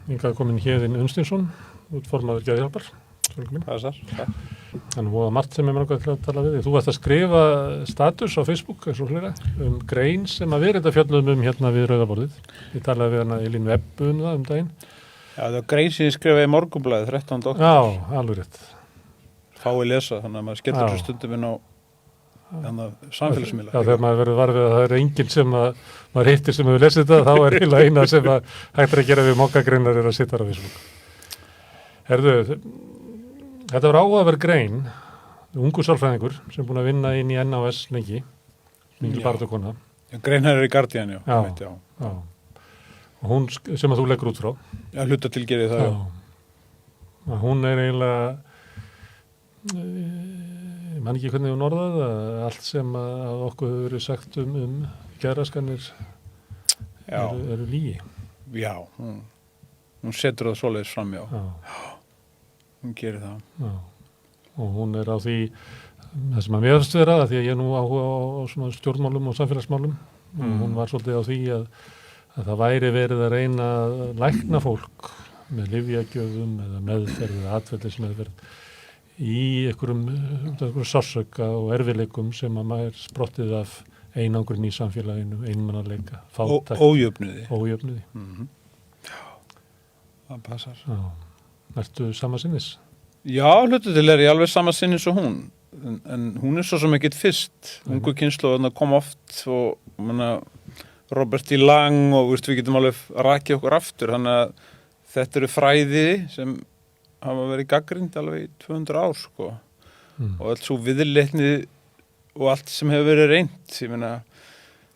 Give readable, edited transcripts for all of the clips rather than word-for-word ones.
Hingað komin Héðinn Unnsteinsson, útformaður Geðhjálpar. Passar. Þannig voða margt sem langar til að tala við þig. Þú varst að skrifa status á Facebook, eins og flera, grein sem að við fjöllum hérna við Rauðaborðið. Ég talaði við hana Elín Webb það daginn. Já, það var grein sem ég skrifaði í Morgunblaðið 13. október. Já, alveg rétt. Fái lesa, þannig að maður skellur svo stundum inn á samfélagsmiðla. Já, þegar maður verður varfið að það enginn sem maður hittir sem hefur lesið þetta, þá eiginlega eina sem hægt að gera við mokkagreinar að sitja á Facebook. Herðu, þetta var áhugaverð grein, ungu sálfræðingur sem búin að vinna inn í NAS lengi, mingil barðakona. Grein hennar í Guardian, já. Já. Og hún sem að þú leggur út frá. Já, hluta til gerði það, já. Hún eiginlega, ég man ekki hvernig hún orðað, allt sem að okkur hefur verið sagt geðraskanir eru lygi. Já, hún setur það svoleiðis fram, já. Hún gerir það. Já. Og hún á því, það sem að mér vera, því að ég nú áhuga á svona stjórnmálum og samfélagsmálum, og hún var svolítið á því að það væri verið að reyna að lækna fólk með lyfjagjöfum eða meðferð eða atferlismeðferð í einhverjum sársauka og erfiðleikum sem að maður sprottið af einangrun í samfélaginu, einmannaleika, fátækt. Ójöfnuði. Já, það passar. Já. Ertu sama sinnis? Já, hlutu til ég alveg sama sinnis og hún. En hún svo sem ekkert fyrst. Ungu kynslóð kom oft og Robert í Lang og við getum alveg rakið okkur aftur. Þannig að þetta eru fræði sem hafa verið gagnrýnd alveg í 200 ár, sko. Og allt svo viðleitni og allt sem hefur verið reynt. Ég meina,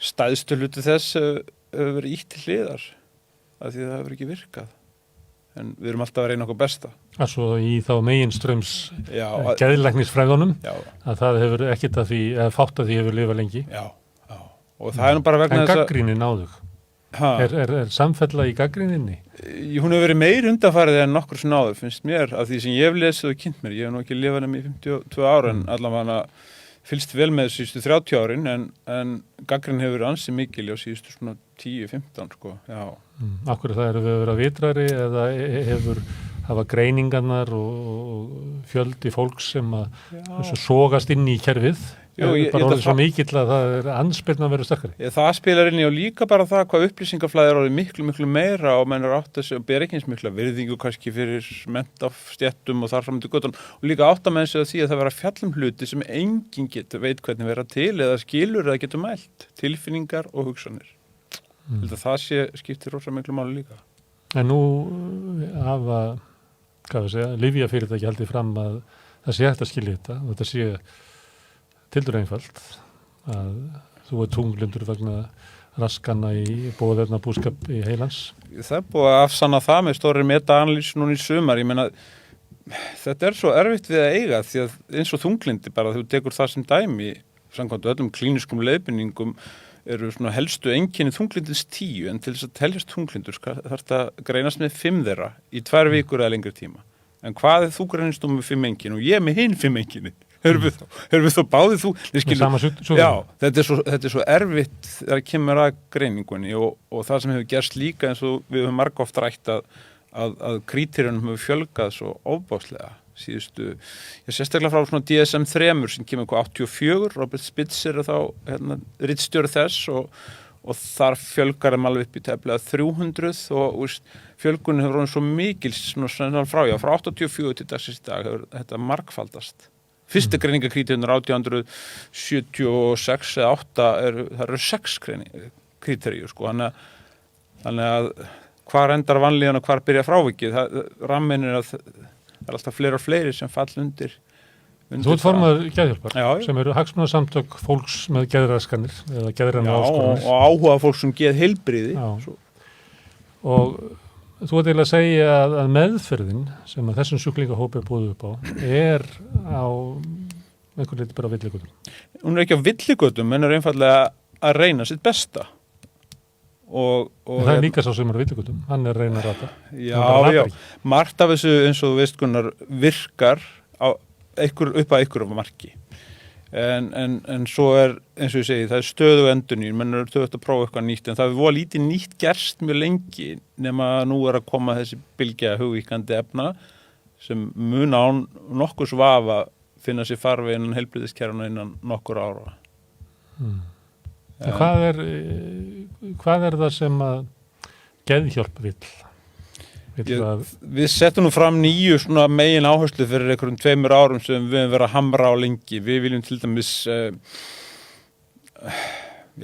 stæðstu hluti þess hefur verið ítt til hliðar af því það hefur ekki virkað. En við erum alltaf að reyna okkur besta. Svo í þá meginströms geðlæknisfræðunum, að það hefur ekkert að því, eða fátt að því hefur lifað lengi. Já. Og það nú bara vegna þess að... En gagnrýnin á þig? Er samfella í gagnrýninni? Hún hefur verið meir undanfarið en nokkur sem áður, finnst mér, af því sem ég hef lesið og kynnt mér. Ég hef nú ekki lifað í 52 ára, en allavega fylgst vel með síðustu 30 árin, en gagnrýnin hefur ansið mikil á síðustu svona 10-15, sko. Já. Akkur það eru við að vera vitrari eða hafa greiningarnar og fjöldi fólks sem að sogast inn í kerfið? Bara orðið svo mikill að það er andspyrna að vera sterkari. Það spilar inn í og líka bara það hvað upplýsingaflæði er orðið miklu meira og menn átt að bera ekki eins mikla virðingu kannski fyrir menntafstjettum og þar fram til göttunum og líka átt að menn sig að því að það vera fjallum hluti sem enginn veit hvernig vera til eða skilur eða getur mælt, tilfinningar og hugsanir. Það skiptir rosa miklu máli líka. En nú hafa, lyfjafyrirtæki haldið fram að það sé hægt að skilja þetta og þetta sé tildur einfalt að þú tunglyndur vegna raskana í búskap í heilans. Það er búið að afsanna það með stóri meta-analýs núna í sumar. Ég meina, þetta er svo erfitt við að eiga því að eins og þunglyndi bara þú tekur það sem dæmi samkvæmt öllum klíniskum leiðbeiningum eru svona helstu einkenni þunglyndins 10 en til þess að teljast þunglyndur þarf þetta greinast með 5 þeirra í 2 vikur eða lengri tíma. En hvað þú greinist með 5 einkenni og ég með hinn 5 einkenni? Hörum við þá báðið þú? Já, þetta er svo erfitt þegar kemur að greiningunni og það sem hefur gerst líka eins og við höfum margoft rætt að kríterjunum hefur fjölgað svo ofbáslega síðustu, sérstaklega frá svona DSM-3 sem kemur 84, Robert Spitzer er þá ritstjóri þess og þar fjölgar alveg upp í tæplega 300 og fjölgunin hefur orðið svo mikil svona frá 84 til dagsins í dag hefur þetta margfaldast. Fyrsta greiningakríterjunir 1876 eða 8 það eru 6 kríterjur, sko. Þannig að hvar endar vanlíðan og hvar byrja frávikið, rammin er að það er alltaf fleiri og fleiri sem fall undir Þú ert formaður Geðhjálpar sem eru hagsmunasamtök fólks með geðraskanir eða geðrænar áskoranir. Og áhuga fólks sem geðheilbrigði. Og þú ert eiginlega að segja að meðferðin sem að þessum sjúklingahópi er búið upp á er á einhvern veginn bara á villigötum. Hún er ekki á villigötum en er einfallega að reyna sitt besta. Og það er líka sá sem er á villigötum, hann er að reyna að rata. Já, margt af þessu eins og þú veist Gunnar virkar upp að einhverjum marki. en svo eins og ég segi, það stöðu endurnýjun, menn stöðugt að prófa eitthvað nýtt, en það var lítið nýtt gerst mjög lengi, nema nú að koma þessi bylgja hugvíkandi efna sem mun án nokkurs vafa finna sér farveg innan heilbrigðiskerfuna innan nokkur ára. Hvað er það sem að geðhjálp vill? Við settum nú fram nýju svona megin áherslu fyrir einhverjum 2 árum sem við höfum verið að hamra á lengi. Við viljum til dæmis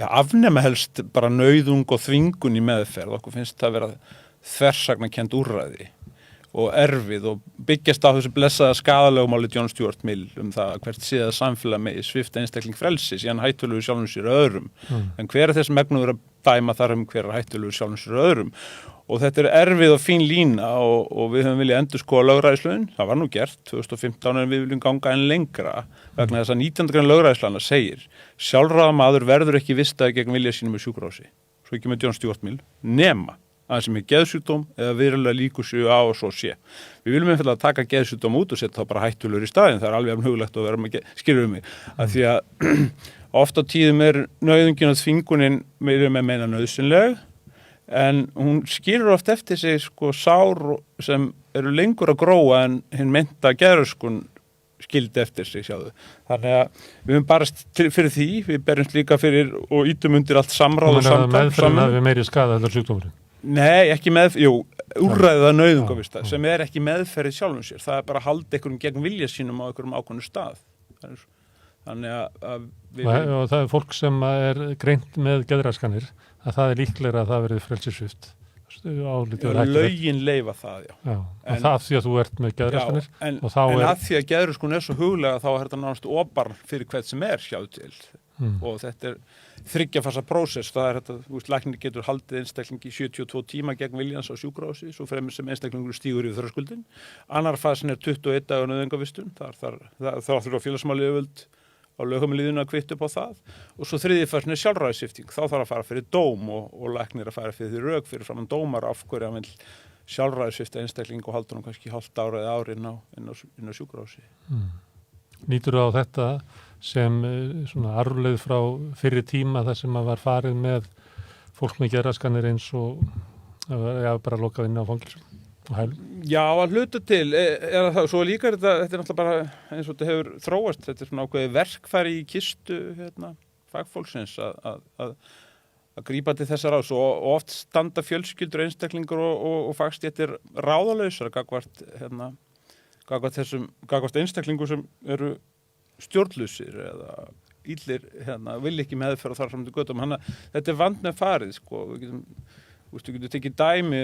afnema helst bara nauðung og þvingun í meðferð. Okkur finnst það vera þversagnakennd úrræði og erfið og byggjast á þessu blessaða skaðalögumáli John Stuart Mill það hvert séð samfélag með svipta einstakling frelsi síðan hættulegu sjálfum sér öðrum. En hver þess megnuður að dæma þar hver hættulegu sjálfum sér öðrum? Og þetta erfið og fín lína og við höfum viljað endurskoða lögræðislögin. Það var nú gert 2015 en við viljum ganga enn lengra vegna þess að 19. grein lögræðislana segir sjálfráða maður verður ekki vistaður gegn vilja sínum með sjúkrahúsi. Svo ekki með John Stuart Mill nema aðeins sem geðsjúkdóm eða verulega líkur séu á og svo sé. Við viljum einfaldlega taka geðsjúkdóm út og setja þá bara hættulegur í staðinn. Það alveg hugulegt að vera með skilur mig. Að því að oft á tíðum nauðungin og þvingunin með meina nauðsynleg en hún skilur oft eftir sig sár sem eru lengur að gróa en hinn meinta geðröskun skildi eftir sig, sjáðu. Þannig að við höfum barast fyrir því, við berjumst líka fyrir og ítum undir allt samráð og samtal. Meðferðin hafi meiri skaða heldur sjúkdómurinn? Nei, ekki úrræða nauðungavista sem ekki meðferðið sjálfum sér. Það bara að halda einhverjum gegn vilja sínum á einhverjum ákveðnu stað. Þannig að og það fólk sem greint með geðraskanir, að það líklega að það verið frelsissvipt. Lögin leyfa það, já. Og það því að þú ert með geðraskanir. En að því að geðraskun svo huglega þá þetta nánast óbarn fyrir hvert sem sjáðu til. Og þetta 3 fasa prósess, það þetta, læknir getur haldið einstaklingi í 72 tíma gegn viljans á sjúkrahúsi, svo fremur sem einstaklingur stígur yfir þröskuldin. Annar fasin 21 dagar nauðungavistun, þar þurfa félagsmálayfirvöld á lögheimiliðinu að kvitta upp á það. Og svo 3. fasin sjálfræðissvipting, þá þarf að fara fyrir dóm og læknir að fara fyrir því rök fyrir framan dómar af hverju hann vill sjálfræðissvipta einstakling og halda hann kannski hálft ára eða ári inn á sjúkrahúsi. Nýtur á þetta sem svona arfleið frá fyrri tíma þar sem var farið með fólk með geðraskanir eins og bara lokað inn á fangelsum og hælum? Já, að hluta til það, svo líka þetta náttúrulega bara eins og þetta hefur þróast, þetta svona ákveðið verkfæri í kistu fagfólksins að grípa til þessar ás og oft standa fjölskyldur einstaklingur og fagstéttir ráðalausar gagvart einstaklingur sem eru stjórnlausir eða illir vilja ekki meðferð þar fram til göttum. Þetta vand með farið, Við getum tekið dæmi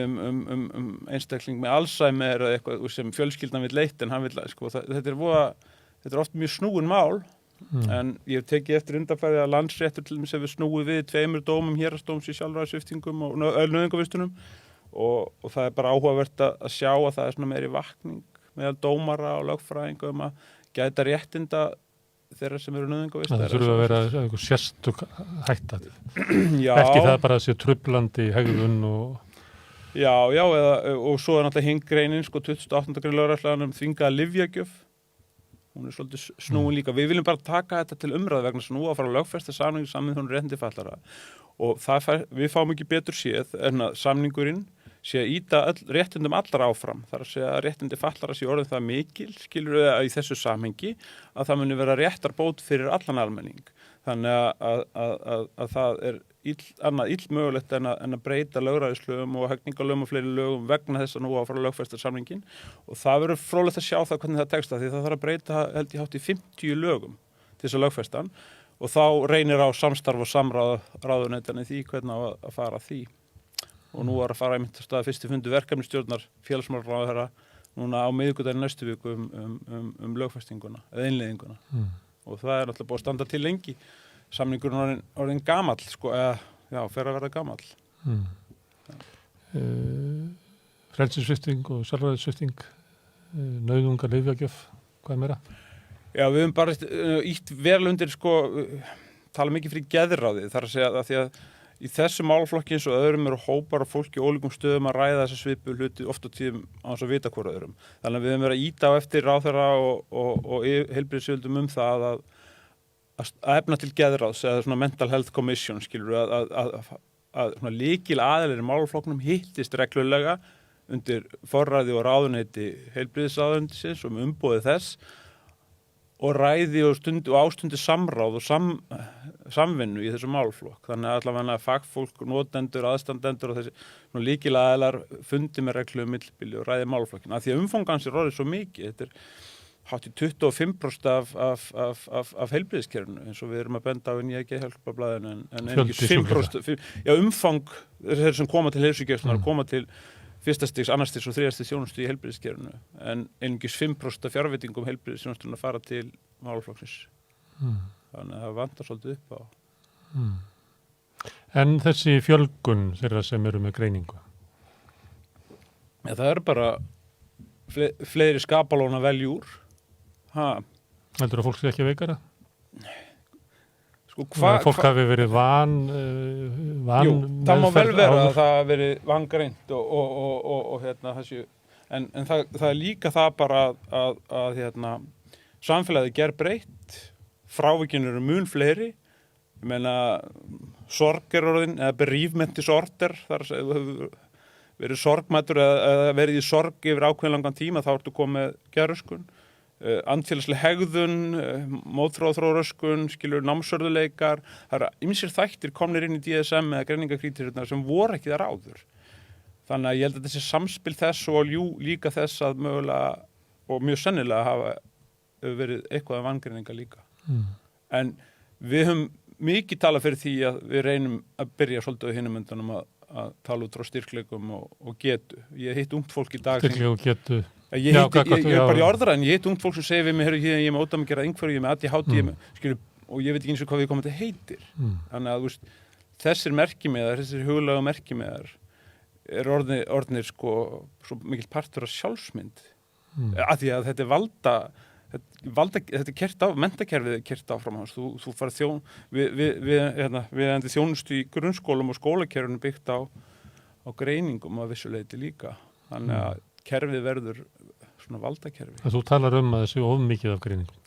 einstakling með Alzheimer eða eitthvað sem fjölskyldan vill leitt en hann vill, þetta oft mjög snúin mál en ég hef tekið eftir undanfæri að landsréttur til þess að við snúið við 2 dómum héraðsdóms í sjálfræðissviptingum og nauðungavistunum og það bara áhugavert að sjá að það svona meiri vakning meðal dómara og lögfræðinga að gæta réttinda þeirra sem eru nauðungavistar. Það þurfa að vera einhver sérstök hætta. Já. Ekki það bara að sé trublandi hegðun og... Já, og svo náttúrulega hinn greinin, 28. grein lögræðislaganum þvingaða lyfjagjöf. Hún svolítið snúin líka. Við viljum bara taka þetta til umræðu vegna þess að nú að fara að lögfesta samning réttindi fatlara. Og við fáum ekki betur séð en að samningurinn sé að íta réttindum allra áfram. Það að segja að réttindi fatlara sé orðið það mikil, skilur við í þessu samhengi, að það muni vera réttarbót fyrir allan almenning. Þannig að það annað illmögulegt en að breyta lögræðislögum og hegningalögum og fleiri lögum vegna þess að nú að fara að lögfesta samningin. Og það verður fróðlegt að sjá það hvernig það tekst því það þarf að breyta held ég hátt í 50 lögum til þess að lögfesta hann og þá reynir á samstarf og samráðuneytan í því hvernig að fara því. Og nú var að fara einmitt að staða fyrsti fundur verkefnisstjórnar félagsmálaráðherra núna á miðvikudaginn næstu viku lögfestinguna eða innleiðinguna. Og það náttúrulega búið að standa til lengi. Samningurinn orðinn gamall, fer að verða gamall. Frelsissvipting og sjálfræðissvipting, nauðungar lyfjagjöf, hvað meira? Já, við höfum bara ítt vel undir, tala mikið fyrir geðráði, þar að segja að því að í þessu málaflokki eins og öðrum eru hópar og fólki í ólíkum stöðum að ræða þessa svipu hluti oft á tíðum á þess að vita hvort öðrum. Þannig að við höfum verið að íta á eftir ráðherra og heilbrigðisyfirvöldum það að efna til geðráðs eða svona mental health commission skilur að svona lykil aðilir í málaflokknum hittist reglulega undir forræði og ráðuneyti heilbrigðisráðuneytisins og umboðið þess og ræði og ástundi samráð og samvinnu í þessu málaflokk. Þannig að allavega fagfólk, notendur, aðstandendur og þessi lykil aðilar fundi með reglum millibili og ræði málaflokkin. Af því að umfangans orðið svo mikið, þetta hátt í 25% af heilbrigðiskerfinu eins og við erum að benda á í nýja geðhjálparblaðinu en einungis 5%. Já, umfang þeir sem koma til heilsugæslunnar koma til fyrsta stigs, annars stigs og þriðja stigs þjónustu í heilbrigðiskerfinu en einungis 5% af fjárveitingum heilbrigðisþjónustunnar fara til málaflokksins. Þannig að það vantar svolítið upp á. En þessi fjölgun þeirra sem eru með greiningu? Ja, það er bara fleiri skapalón að velja úr. Heldur að fólk sé ekki veikara? Sko, fólk hafi verið jú, það má vel vera að það hafi verið vangreint og þessu en það er líka það bara að samfélagið gerbreytt, frávikin eru mun fleiri, ég meina sorg er orðin, eða bereavement-disorder, þar hefur verið sorgmættur eða verið í sorg yfir ákveðin langan tíma, þá ertu komið geðröskun. Andfélagsleg hegðun, mótþróaröskun, skilur námsörðuleikar, það eru ýmsir þættir komnir inn í DSM eða greiningakríteríurnar sem voru ekki þar áður. Þannig að ég held að þessi samspil þess og líka þess að mögulega og mjög sennilega hafa verið eitthvað af vangreininga líka. En við höfum mikið talað fyrir því að við reynum að byrja svolítið á hinum undanum að tala út frá styrkleikum og getu. Ég hitt ungt fólk í dag. Styrkleik og getu. Ég er bara í orðræðin, ég hitt ungt fólk sem segir við mig, ég er með ódæmi að gera einhverju, ég er með ADHD, og ég veit ekki eins og hvað við komum til heitir. Þannig að þessir merkimiðar, þessir huglega merkimiðar er orðnir sko svo mikill partur af sjálfsmynd. Af því að þetta er þetta er kert á, menntakerfið er kert áfram hans. Þú farið við þjónustu í grunnskólum og skólakerfinu byggt á greiningum að vissu leyti líka. Þannig að kerfið verður svona valdakerfi. Þú talar að þessi of mikið af greiningum.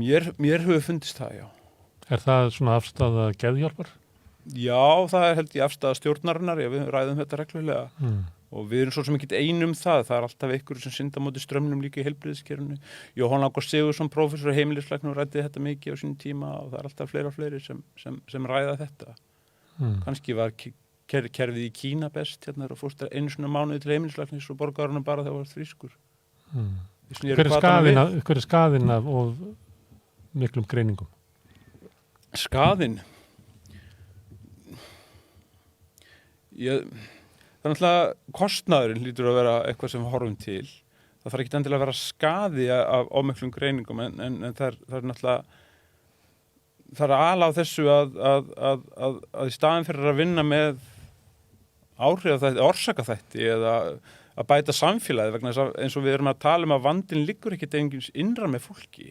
Mér hefur fundist það, já. Er það svona afstaða geðhjálpar? Já, það er held ég afstaða stjórnarinnar, við ræðum þetta reglulega. Og við erum svo sem ekki einum það er alltaf einhverju sem synda móti strömmnum líka í heilbrigðiskerfinu. Jóhann Ágúst Sigurðsson, prófessor heimilislæknir, ræddi þetta mikið á sínum tíma og það er alltaf fleiri og fleiri sem ræða þetta. Kannski var kerfið í Kína best, og fórst einu svona mánuði til heimilislæknis og borgarunum bara þegar það var frískur. Hver er skaðinn af og miklum greiningum? Skaðinn? Það er náttúrulega kostnaðurinn hlýtur að vera eitthvað sem við horfum til. Það þarf ekki endilega að vera skaði af ómiklum greiningum en það er náttúrulega það er ala á þessu að í staðinn fyrir að vinna með áhrifþætti, orsakaþætti eða að bæta samfélagið vegna þess að eins og við erum að tala um að vandinn liggur ekkert einhvers innra með fólki.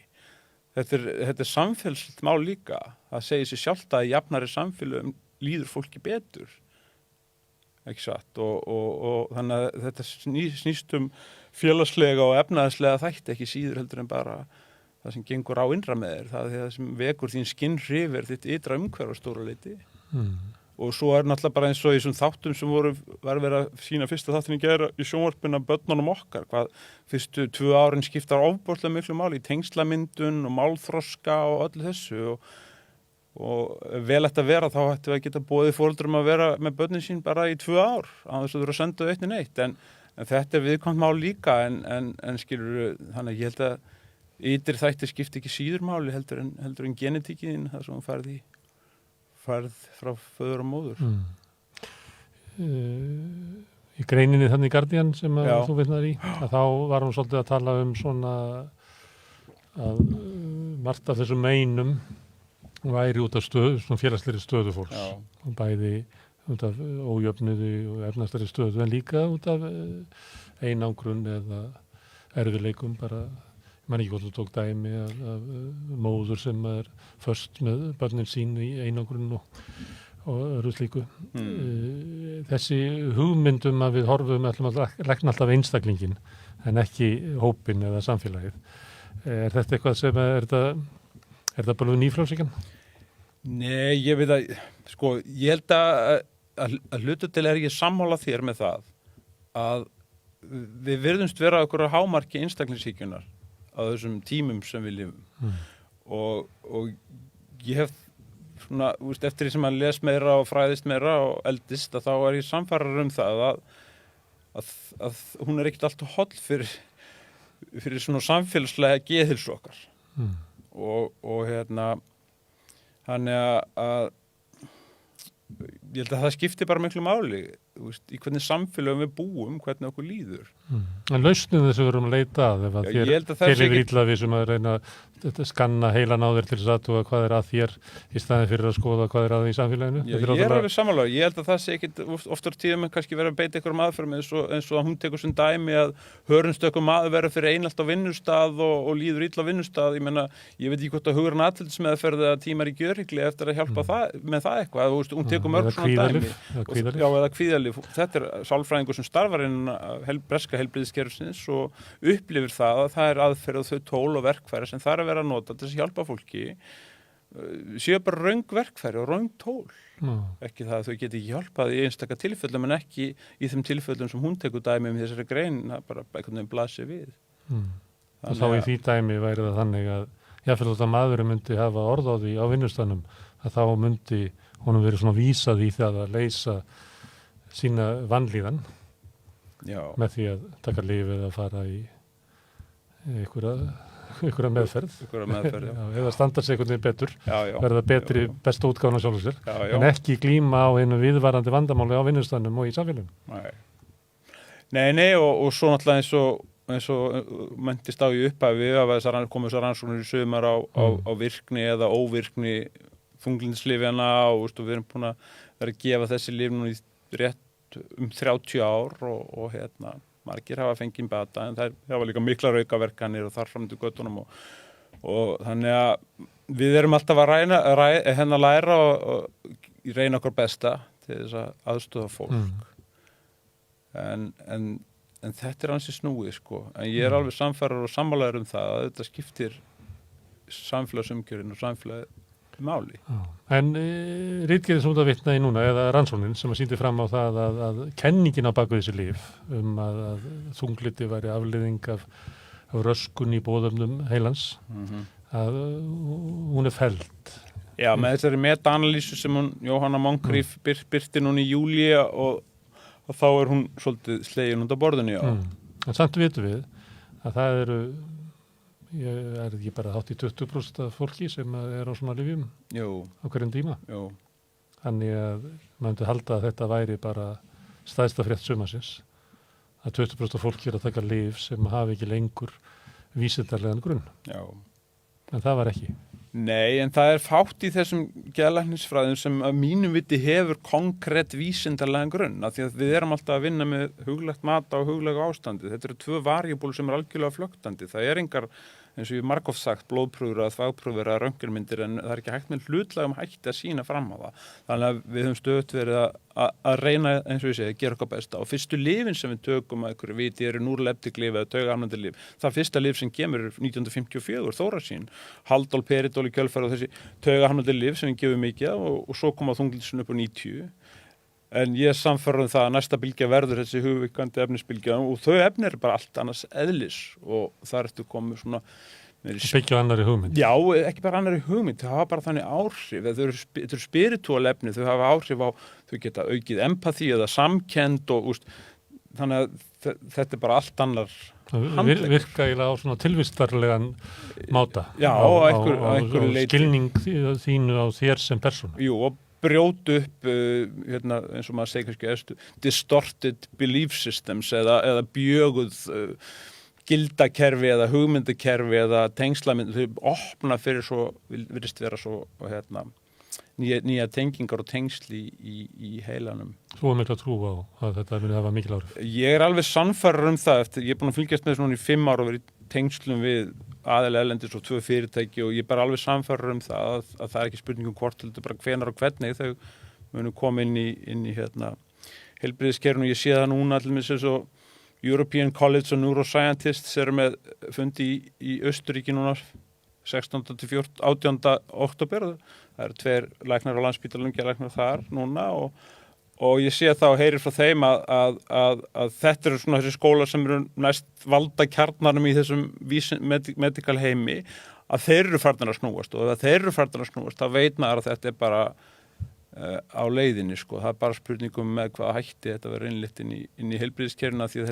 Þetta er samfélagslegt mál líka. Það segir sér sjálft að í jafnari samfélagum líður fólki betur. Ekki satt og þannig að þetta snýst félagslega og efnaðslega þætti ekki síður heldur en bara það sem gengur á innra með þér, það sem vekur þín skinnhrif þitt ytra umhverfi á stóra leyti. Og svo er náttúrulega bara eins og í þessum þáttum sem var verið að sína fyrsta þáttin í gera í sjónvarpinu af börnunum okkar, hvað fyrstu 2 árin skiptar ofboðslega miklu máli í tengslamyndun og málþroska og öllu þessu og vel eftir að vera þá ættum við að geta boðið foreldrum að vera með börnin sín bara í 2 ár án þess að þú eru að senda þau eitt í neitt en þetta er viðkvæmt mál líka en skilur þannig að ég held að ytri þættir skipti ekki síður máli heldur en genetíkin það sem hún færð frá föður og móður. Í greininni þannig Guardian sem þú vitnar í að þá var hún svolítið að tala um svona að margt af þessum meinum væri út af svona félagslegri stöðu fólks og bæði út af ójöfnuði og efnaðslegri stöðu en líka út af einangrun eða erfiðleikum bara, ég man ekki hvort þú tók dæmi af móður sem er föst með börnin sín í einangrun og öðru slíku. Þessi hugmyndum að við horfum ætlum að lækna alltaf einstaklingin en ekki hópin eða samfélagið. Er þetta eitthvað sem er Er það bara nýfrjálshyggjan? Nei, ég veit að, sko, ég held að hlutu til ég sammála þér með það að við virðumst vera okkur að hámarki einstaklingshyggjunar á þessum tímum sem við lifum. Og ég hef svona, eftir því sem að les meira og fræðist meira og eldist, að þá ég samfærar það að hún ekkert alltaf holl fyrir svona samfélagslega geðhilsu okkar. Og þannig að ég held að það skiptir bara miklu máli í hvernig samfélagum við búum, hvernig okkur líður. En lausnin þessu við erum að leita að ef að þér yfir illa við sem að reyna að skanna heilan á þér til þess aðtúga hvað er að þér í staðin fyrir að skoða hvað er að í samfélaginu. Já, ég er alveg sammála. Ég held að það sé ekkit oftar tíðum en kannski verið að beita einhverjum aðferðum eins og að hún tekur sem dæmi að hörundstökum maður verður fyrir einalt á vinnustað og líður illa á vinnustað. Ég veit ekki hvort að hugurinn atlætismeðferð eða tímar í gjörhygli eftir að hjálpa með það eitthvað. Hún tekur mörg svona dæmi. Eða kvíðalyf. Þetta er sálfræðingur sem starfar innan breska heilbrigðiskerfisins og upplifir það að það er aðferð og þau tól og verkfæri sem þarf að vera að nota til þess að hjálpa fólki séu bara röng verkfæri og röng tól. Ekki það að þau geti ekki hjálpað í einstaka tilfellum en ekki í þeim tilfellum sem hún tekur dæmi um þessari grein, það bara einhvern veginn blasir við. Og þá í því dæmi væri það þannig að jáfnvel þótt að maðurinn myndi hafa orð á því á vinnustanum að þá myndi honum verið svona vísað í það að leysa sína vanlíðan með því að taka lyf eða fara í einhverja meðferð. Eða standa sig einhvern veginn betur, verða betri besta útgáfan af sjálfum sér, en ekki glíma á einu viðvarandi vandamáli á vinnustanum og í samfélagum. Nei, og svo náttúrulega eins og mentist á í upphafi að komið þessar rannsóknir í sumar á virkni eða óvirkni þunglyndislyfjanna og við erum búin að vera að gefa þessi lyf nú í rétt 30 ár og margir hafa fengið bata en það hafa líka miklar aukaverkanir og þar fram til göttunum og þannig að við erum alltaf að læra og reyna okkar besta til þess að aðstoða fólk en þetta er ansi snúið sko en ég er alveg samfærar og sammálaður það að þetta skiptir samfélagsumgjörðin og samfélagið máli. En ritgerðin sem þú að vitna í núna eða rannsóknin sem að sýndi fram á það að kenningin á baku þessi lyf að þunglyndi væri afleiðing af röskun í boðefnum heilans að hún er felld. Já, með þessari meta-analýsu sem Jóhanna Moncrief birti núna í júlí og þá er hún svolítið slegin út á borðinu. En samt vitum við að það eru er ekki bara hátt í 20% af fólki sem er á svona lyfjum á hverjum tíma. Þannig að maður myndi halda að þetta væri bara stærsta frétt sumarsins að 20% af fólki er að taka lyf sem hafi ekki lengur vísindarlegan grunn. En það var ekki. Nei, en það er fátt í þessum geðlæknisfræðum sem að mínum viti hefur konkrétt vísindarlegan grunn af því að við erum alltaf að vinna með huglegt mata og huglega ástandi. Þetta eru 2 variabúl sem er algjörlega flöktandi. Það er engar, eins og ég margóft sagt, blóðprúfur eða þvagprúfur eða röntgenmyndir en það er ekki hægt með hlutlægum hætti að sýna fram á það. Þannig að við höfum stöðugt verið að reyna, eins og ég segi, að gera okkar besta. Og fyrstu lyfin sem við tökum að einhverju viti eru núrleptiklyf eða taugahamlandi lyf. Það fyrsta lyf sem kemur 1954, Þórasín, Haldol, Peridol í kjölfar og þessi taugahamlandi lyf sem við gefum mikið og svo kom á þunglyndisinn upp á 90. En ég samfærum það að næsta bylgja verður þessi hugvíkandi efnisbylgja og þau efni eru bara allt annars eðlis og þar ertu komið svona byggja annari hugmynd. Já, ekki bara annari hugmynd, það hafa bara þannig áhrif, þau eru spiritual efni, þau hafa áhrif á, þau geta aukið empathy eða samkennd og þannig að þetta er bara allt annar handlegg. Virka eiginlega á svona tilvistarlegan máta. Já, á einhverju leyti. Skilning þínu á þér sem persónu. Jú, og brjótu upp eins og maður segir kannski distorted belief systems eða bjöguð gildakerfi eða hugmyndakerfi eða tengslamynd, þau opna fyrir svo, virðist vera svo nýja tengingar og tengsli í heilanum. Þú er miklu að trú á að þetta muni hafa mikil áhrif. Ég er alveg sannfærður það ég er búin að fylgjast með þessu núna í 5 ár og verið í tengslum við aðilega erlendis og 2 fyrirtæki og ég er bara alveg sannfærður það að það er ekki spurningum hvort, heldur bara hvenær og hvernig þau munu koma inn í heilbrigðiskerfinu og ég sé það núna allir með þessu European College of Neuroscientists eru með fundi í Austurríki núna 16. til 18. október. Það eru 2 læknar á Landspítalanum, geðlæknar þar núna og ég sé það og heyrir frá þeim að þetta eru svona þessi skólar sem eru næst valda kjarnanum í þessum medical heimi, að þeir eru farnir að snúast og ef þeir eru farnir að snúast þá veit maður að þetta er bara á leiðinni sko. Það er bara spurningum með hvaða hætti þetta verður innleitt inn í heilbrigðiskerfinu því að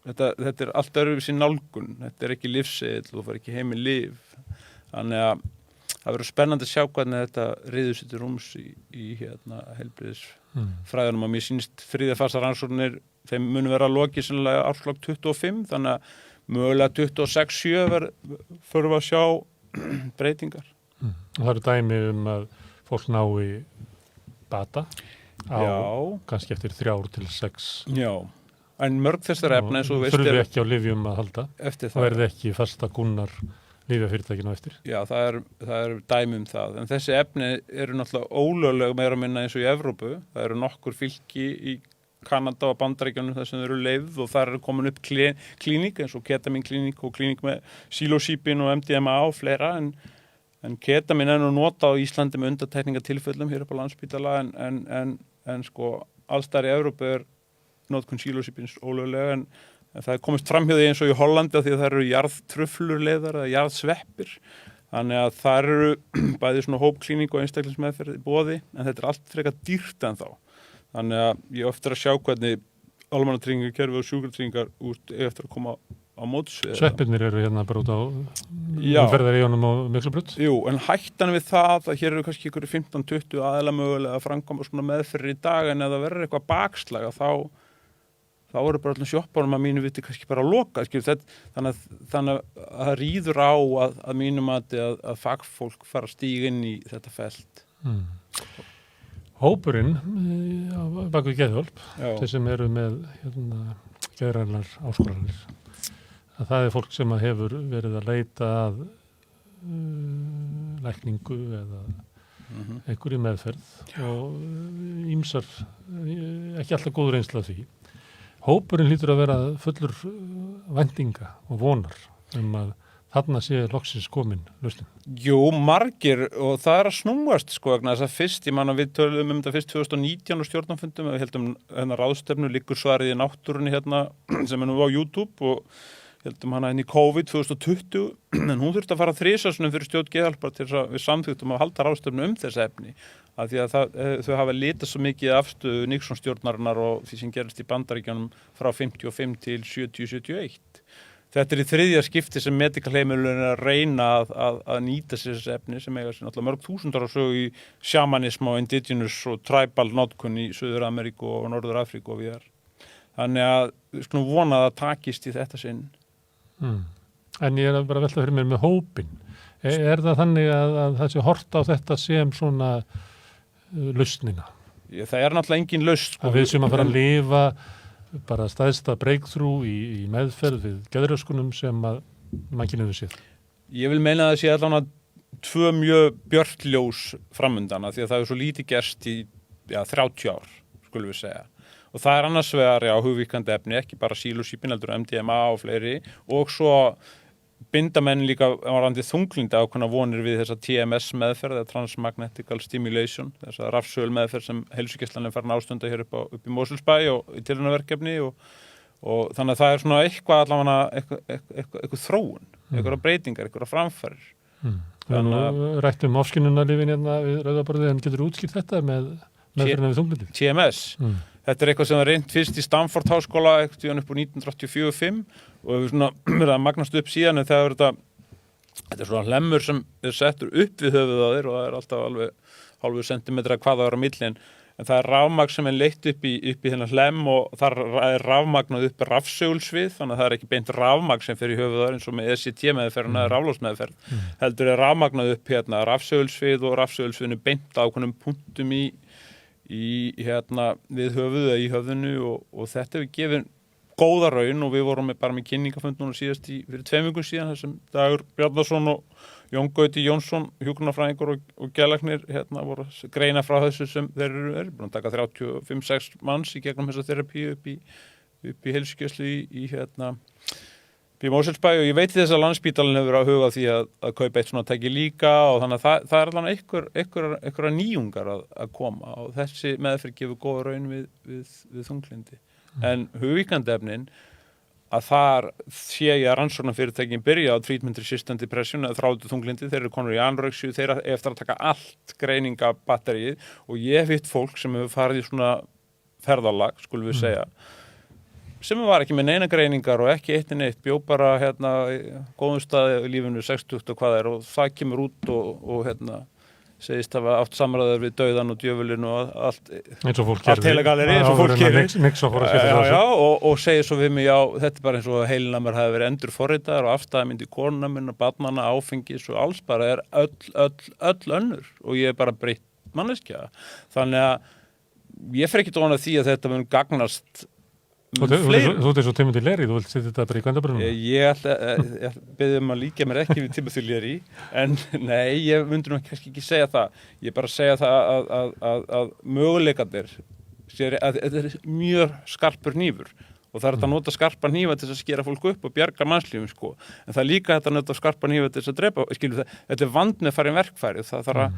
þetta er allt öðruvísi nálgun. Þetta er ekki lyfseðill, þú fær ekki heim í lyf. Þannig að það verður spennandi að sjá hvernig þetta riður sér til rúms í heilbrigðisfræðunum og mér sýnist 3. fasa rannsóknir, þeim munu vera lokið sennilega árslok 25, þannig að mögulega 26-7 förum við að sjá breytingar. Og það eru dæmi að fólk nái bata á kannski eftir 3 til 6. Já, en mörg þessar efna eins og veist þurfi ekki á lyfjum að halda og verði ekki fasta gúnnar lyfjafyrirtækinu eftir. Já, það er dæmi það, en þessi efni eru náttúrulega ólögleg meira minna eins og í Evrópu. Það eru nokkur fylki í Kanada og Bandaríkjunum þar sem eru leyfð og þar eru komin upp klíník eins og ketaminklíník og klíník með psilocybin og MDMA og fleira en ketamin er nú notað á Íslandi með undantekningatilfellum hér upp á Landspítala en sko allstar í Evrópu er notkun psilocybins ólöglega en það er komist framhjóði eins og í Hollandi því að það eru jarðtruflurleiðar eða jarðsveppir. Þannig að það eru bæði svona hópklíník og einstaklingsmeðferð í boði en þetta er allt frekar dýrt en þá. Þannig að ég eftir að sjá hvernig almannatryggingakerfi og sjúkratryggingar eftir að koma á móts. Sveppirnir eru hérna bara út á umferðaríunum og Miklubraut. Jú, en hættan við það að hér eru kannski ykkur 15-20 aðila mögulega að framkvæma svona meðferðir í dag en ef það verður eitthvað bakslag þá eru bara allir sjopparum að mínu viti kannski bara að loka. Þannig að það rýður á að mínu mati að fagfólk fara að stíga inn í þetta felt. Hópurinn bak við geðhjálp, þeir sem eru með geðrænar áskoranir, að það er fólk sem hefur verið að leita að lækningu eða einhverju meðferð og ýmsar, ekki alltaf góð reynsla af því. Hópurinn hlýtur að vera fullur væntinga og vonar að þarna sé loksins komin lausnin. Jú, margir og það er að snúast sko vegna þess að fyrst, ég man að við tölum þetta fyrst 2019 á stjórnarfundum við heldum ráðstefnu liggur svarið í náttúrunni sem er nú á YouTube og heldum hana inn í COVID 2020 en hún þurfti að fara 3 fyrir stjórn geðhjálpar til þess að við samþyktum að halda ráðstefnu þessi efni af því að þau hafa litað svo mikið afstöðu Nixon stjórnarinnar og því sem gerist í Bandaríkjunum frá 55 til 70-71. Þetta er í 3. skipti sem medical heimilin er að reyna að nýta sér þessi efni sem eiga sér náttúrulega mörg þúsundar á sögu í shamanism og indigenous og tribal notkun í Suður Ameríku og Norður Afríku og við Þannig að við skulum vona að það takist í þetta sinn. En ég er bara að velta fyrir mér með hópin. Er það þannig að það sé hort á þetta sem svona lausnina? Það er náttúrulega engin lausn. Sko. Að við sem að fara að lifa bara stæðsta breakthrough í meðferð við geðröskunum sem að mannkynið við séð. Ég vil meina að það sé allavega 2 mjög björt ljós framundana því að það er svo lítið gerst í 30 ár, skulum við segja. Og það er annars vegar hugvíkandi efni, ekki bara psilocybin, heldur MDMA og fleiri og svo binda menn líka varðandi þunglinda ákveðna vonir við þessa TMS meðferð eða Transmagnetical Stimulation, þessa rafsögul meðferð sem heilsugæslan er farin ástunda hér upp í Mosfellsbæ og í tilraunaverkefni og þannig að það er svona eitthvað allavega eitthvað þróun, eitthvað breytingar, eitthvað framfærir. Rættum ofskynjunarlyfin hérna við Rauðaborðið en getur útskýrt þetta með meðferðina við þunglindið? TMS. Þetta er eitthvað sem var reynt fyrst í Stanford háskóla upp á 1984-5 og hefur svona verið að magnast upp síðan en þegar þetta er svona hlemmur sem er settur upp við höfuð á þér og það er alltaf alveg hálfur sentimetra hvað það er á milli en það er rafmagn sem er leitt upp í þennan hlemm og þar er rafmagnað upp rafsegulsvið þannig að það er ekki beint rafmagn sem fer í höfuð á þér eins og með ECT meðferð eða raflósmeðferð heldur er rafmagnað upp rafsegulsvið og rafsegulsviðinu beint á ákveðnum punktum við höfuðu eða í höfðinu og þetta hefur gefið góða raun og við vorum bara með kynningafund núna síðast fyrir 2 vikum síðan þar sem Dagur Bjarnason og Jón Gauti Jónsson, hjúkrunarfræðingur og geðlæknir voru að greina frá þessu sem þeir eru búin að taka 35-6 manns í gegnum þessa þerapíu upp í heilsugæslu í í Mosfellsbæ og ég veit þess að Landspítalinn hefur að huga því að kaupa eitt svona tæki líka og þannig að það er allan einhverja nýjungar að koma og þessi meðferð gefur góða raun við þunglindi. En hugvíkandi efnin að þar sé ég að rannsóknarfyrirtækin byrja á treatment resistant depression eða þráðu þunglindi, þeir eru konur í anorexíu, þeir eftir að taka allt greiningabatterið og ég hef hitt fólk sem hefur farið í svona ferðalag, skulum við segja, sem var ekki með neina greiningar og ekki eitt, bjó bara góðum staði í lífinu 60 og hvað og það kemur út og segist hafa átt samræður við dauðan og djöfulinn og allt eins og fólk allt heila galeri, eins og fólk gerir og segir svo við mig, já, þetta er bara eins og heilina mér hafi verið endur forritaðar og afstæðmyndi konuna minna, barnana, áfengis og alls bara er öll önnur og ég er bara breytt manneskja. Þannig að ég fer ekki dóna því að þetta mun gagnast Þú ert eins og Timothy Leary, þú vilt setja þetta bara í kvendabrunum? Ég beðið að líka mér ekki við Timothy Leary, en nei, ég myndi nú kannski ekki segja það. Ég bara segja það að möguleikarnir, að þetta er mjög skarpur hnífur og það er þetta að nota skarpa hnífa til að skera fólk upp og bjarga mannslífum, sko. En það er líka þetta að nota skarpa hnífa til að drepa, þetta er vandmeðfarin verkfæri, það þarf að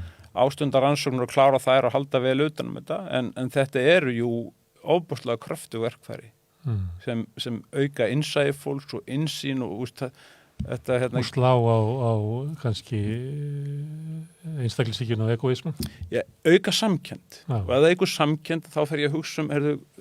ástunda rannsóknir og klára þær og halda vel utan þetta, en þetta eru jú óbúslega kröftu verkfæri. Sem auka innsæi fólks og innsýn og þetta og slá á kannski einstaklisíkjun og egoismu auka samkennd og ef það eigur samkennd þá fer ég að hugsa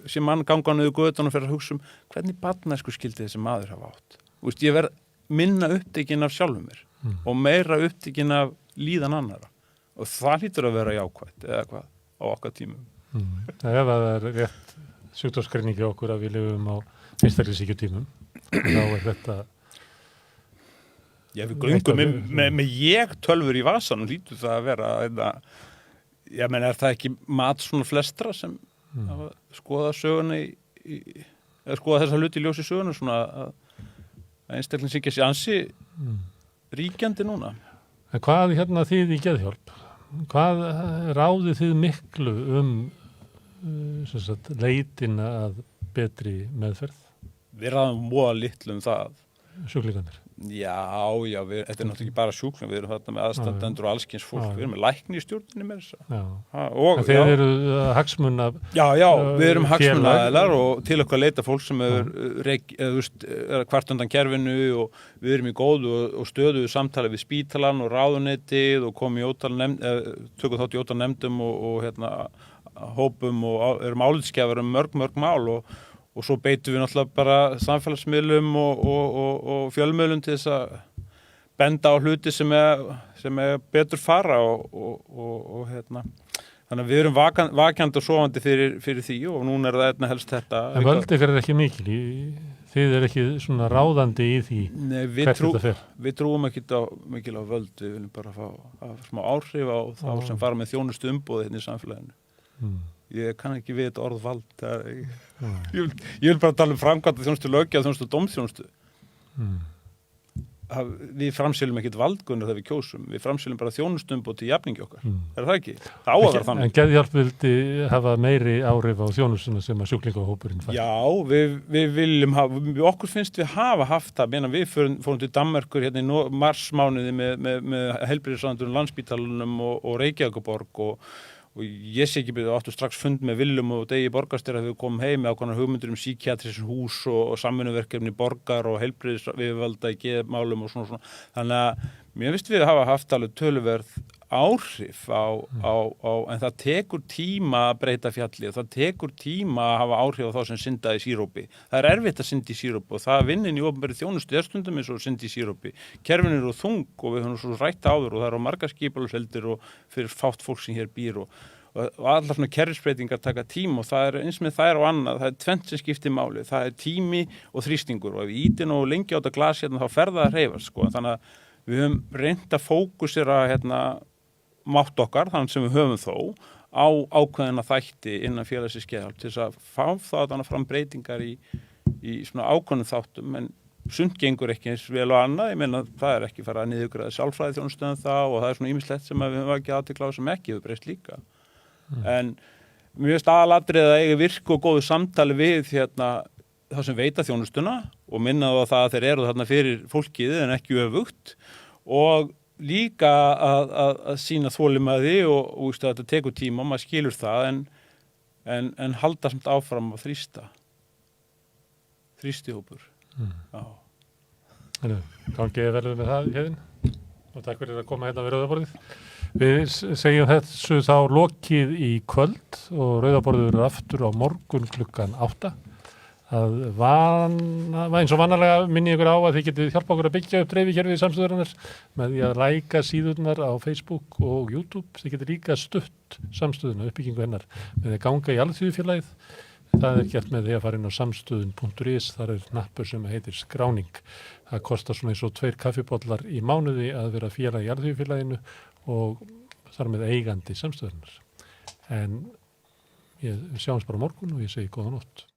sem mann ganga niður götun og fer að hugsa hvernig barnæsku skildi þessi maður hafa átt ég verð minna upptekinn af sjálfum mér og meira upptekinn af líðan annara og það hlýtur að vera jákvætt eða hvað á okkar tímum ef það er rétt sjúkdómsgreiningi okkur að við lifum á einstaklisíkjutímum þá er þetta við göngum með ég tölfur í vasanum lítur það að vera ég menn er það ekki mat svona flestra sem skoða söguna eða skoða þessa hluti í ljósi söguna svona að einstaklingsíkja sé ansi ríkjandi núna. En hvað þið í geðhjálp? Hvað ráðið þið miklu leitin að betri meðferð? Við ráðum voða litlu það. Sjúklingarnir? Já, þetta er náttúrulega ekki bara sjúklingar, við erum þarna með aðstandendur og allskyns fólk, við erum með lækni í stjórninni með þess að. Þeir eru hagsmuna... Já, við erum hagsmunaaðilar og til okkar leita fólk sem er hvart undan kerfinu og við erum í góðu og stöðuðu samtali við spítalan og ráðuneytið og tökum þátt í ótal nefndum og hópum og erum álitskjafar mörg mál og svo beitum við náttúrulega bara samfélagsmiðlum og fjölmiðlum til þess að benda á hluti sem er betur fara og þannig að við erum vakjandi og sofandi fyrir því og núna er það einna helst þetta. En völd ykkar er ekki mikil, þið er ekki svona ráðandi í því hvert þetta fer? Við trúum ekki mikil á völd, við viljum bara fá smá áhrif á þá sem fara með þjónustu umboði hérna í samfélaginu. Ég kann ekki við þetta orð vald ég vil bara tala framkvæmda þjónustu löggjöf, þjónustu dómþjónustu við framselum ekkit valdgunir þegar við kjósum, við framselum bara þjónustuumboð til jafningi okkar, er það ekki? Það á að vera þannig. En geðhjálp vildi hafa meiri áhrif á þjónustuna sem að sjúklingahópurinn fær? Já, við viljum okkur finnst við hafa haft það, við fórum til Danmerkur hérna í marsmánuði með heilbrigðisráðuneytinu Landspítalanum og Reykjavíkurborg og ég sé ekki áttu strax fund með Willum og Degi borgarstjóra þegar við komum heim með ákveðnar hugmyndir psykiatrísk hús og samvinnuverkefni borgar og heilbrigðisyfirvalda í geðmálum og svona. Þannig að mér finnst við hafa haft alveg töluverð áhrif en það tekur tíma að breyta fjalli og það tekur tíma að hafa áhrif á þá sem synda í sírópi. Það er erfitt að synda í sírópi og það vinnin í opinberri þjónustu er stundum eins og synda í sírópi. Kerfin eru þung og við höfum svo rætt áður og það eru margar skipulagsveldir og fyrir fátt fólk sem hér býr og allar svona kerfisbreytingar taka tíma og það er eins með þær og annað, það er tvennt sem skiptir máli, það er tími og þrýstingur og ef við ítin og lengi á þetta glas hérna þá fer það að hreyfast sko, þannig að við höfum reynt að fókusera mátt okkar, þannig sem við höfum þó á ákveðina þætti innan félagsins geðhjálp til þess að fá það fram breytingar í svona ákveðnum þáttum en sumt gengur ekki eins vel og annað, ég meina það er ekki farið að niðurgreiða sálfræði þjónustöðum það og það er svona ýmislegt sem við höfum ekki athygli á sem ekki hefur breyst líka. En mjög staðalatrið að eiga virku og góðu samtali við það sem veita þjónustuna og minna á það að þeir eru þarna fyrir fólkið en ekki öfugt og líka að sýna þolinmæði og þetta tekur tíma, maður skilur það en halda samt áfram að þrýstihópur. Já. Gangið verður með það, Héðinn, og takk fyrir að koma hérna við Rauðaborðið. Við segjum þessu þá lokið í kvöld og Rauðaborðið verður aftur á morgun klukkan 8. Eins og vanalega minni ykkur á að þið getið hjálpa okkur að byggja upp dreifikerfið samstöðurinnar með því að læka síðurnar á Facebook og YouTube. Þið getið líka stutt samstöðuna, uppbyggingu hennar með að ganga í Alþýðufélagið. Það gert með því að fara inn á samstöðun.is, þar hnappur sem heitir skráning. Það kostar svona eins og 2 kaffibollar í mánuði að vera félag í Alþýðufélaginu og þar með eigandi samstöðurinnar. En við sjáumst bara á morgun og ég segi góða nótt.